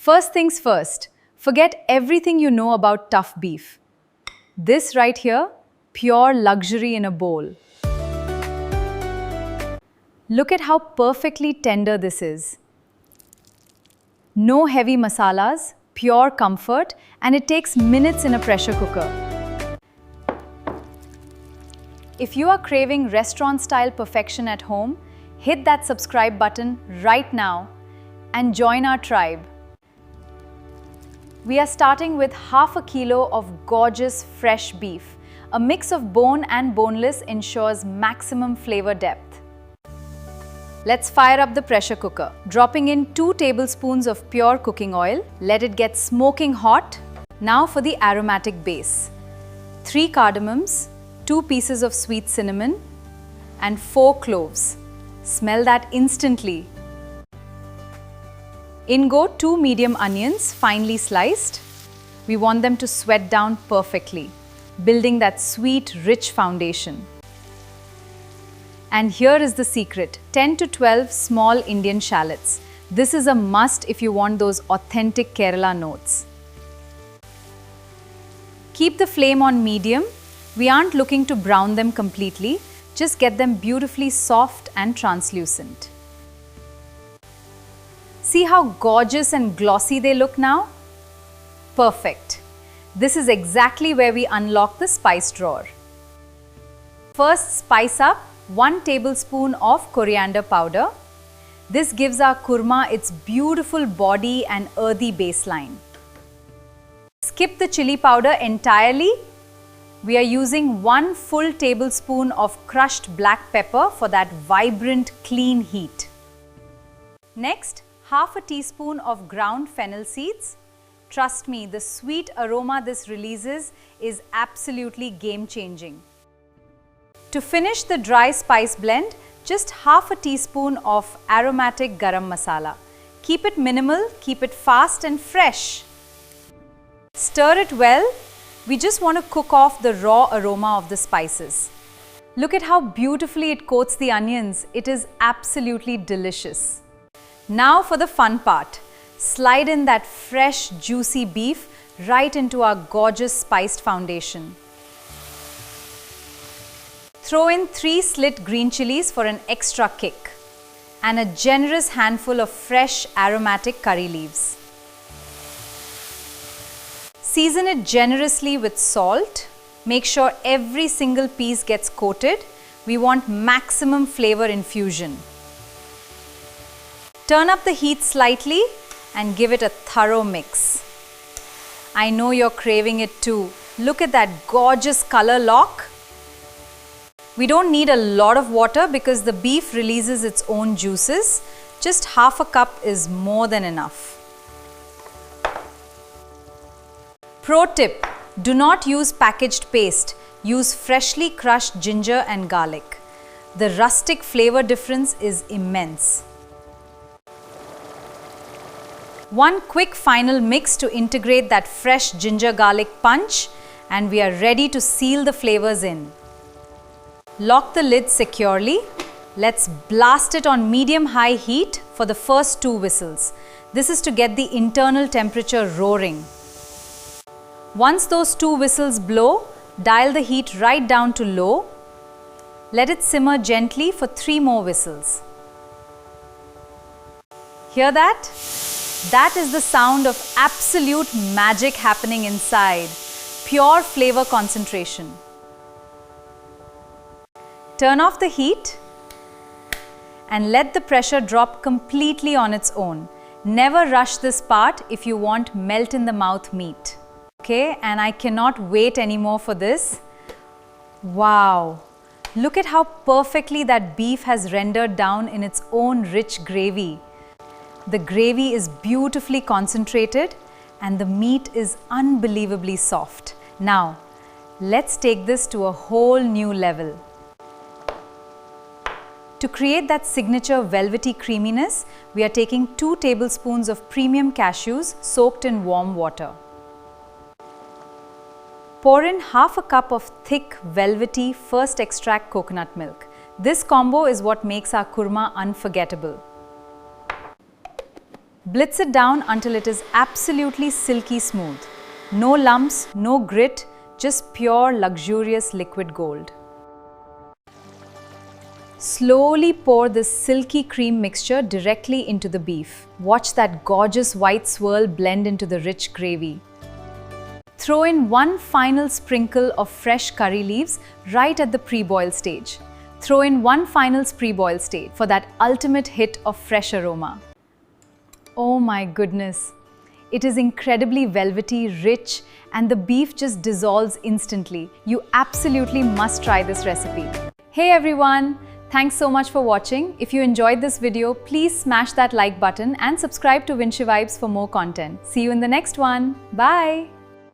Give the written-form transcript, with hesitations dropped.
First things first, forget everything you know about tough beef. This right here, pure luxury in a bowl. Look at how perfectly tender this is. No heavy masalas, pure comfort, and it takes minutes in a pressure cooker. If you are craving restaurant-style perfection at home, hit that subscribe button right now and join our tribe. We are starting with half a kilo of gorgeous fresh beef. A mix of bone and boneless ensures maximum flavor depth. Let's fire up the pressure cooker. Dropping in 2 tablespoons of pure cooking oil. Let it get smoking hot. Now for the aromatic base. 3 cardamoms, 2 pieces of sweet cinnamon, and 4 cloves. Smell that instantly. In go 2 medium onions, finely sliced. We want them to sweat down perfectly, building that sweet, rich foundation. And here is the secret, 10 to 12 small Indian shallots. This is a must if you want those authentic Kerala notes. Keep the flame on medium. We aren't looking to brown them completely, just get them beautifully soft and translucent. See how gorgeous and glossy they look now? Perfect. This is exactly where we unlock the spice drawer. First, spice up 1 tablespoon of coriander powder. This gives our kurma its beautiful body and earthy baseline. Skip the chili powder entirely. We are using 1 full tablespoon of crushed black pepper for that vibrant, clean heat. Next, half a teaspoon of ground fennel seeds. Trust me, the sweet aroma this releases is absolutely game-changing. To finish the dry spice blend, just half a teaspoon of aromatic garam masala. Keep it minimal, keep it fast and fresh. Stir it well. We just want to cook off the raw aroma of the spices. Look at how beautifully it coats the onions. It is absolutely delicious. Now for the fun part. Slide in that fresh, juicy beef right into our gorgeous spiced foundation. Throw in 3 slit green chilies for an extra kick and a generous handful of fresh aromatic curry leaves. Season it generously with salt. Make sure every single piece gets coated. We want maximum flavor infusion. Turn up the heat slightly and give it a thorough mix. I know you're craving it too. Look at that gorgeous color lock. We don't need a lot of water because the beef releases its own juices. Just half a cup is more than enough. Pro tip, do not use packaged paste. Use freshly crushed ginger and garlic. The rustic flavor difference is immense. 1 quick final mix to integrate that fresh ginger garlic punch, and we are ready to seal the flavors in. Lock the lid securely. Let's blast it on medium-high heat for the first 2 whistles. This is to get the internal temperature roaring. Once those 2 whistles blow, dial the heat right down to low. Let it simmer gently for 3 more whistles. Hear that? That is the sound of absolute magic happening inside. Pure flavor concentration. Turn off the heat and let the pressure drop completely on its own. Never rush this part if you want melt-in-the-mouth meat. Okay, and I cannot wait anymore for this. Wow! Look at how perfectly that beef has rendered down in its own rich gravy. The gravy is beautifully concentrated and the meat is unbelievably soft. Now, let's take this to a whole new level. To create that signature velvety creaminess, we are taking 2 tablespoons of premium cashews soaked in warm water. Pour in half a cup of thick, velvety first extract coconut milk. This combo is what makes our kurma unforgettable. Blitz it down until it is absolutely silky smooth. No lumps, no grit, just pure luxurious liquid gold. Slowly pour this silky cream mixture directly into the beef. Watch that gorgeous white swirl blend into the rich gravy. Throw in one final sprinkle of fresh curry leaves right at the pre-boil stage. Throw in one final pre-boil stage for that ultimate hit of fresh aroma. Oh my goodness! It is incredibly velvety, rich, and the beef just dissolves instantly. You absolutely must try this recipe. Hey everyone! Thanks so much for watching. If you enjoyed this video, please smash that like button and subscribe to Vinci Vibes for more content. See you in the next one. Bye!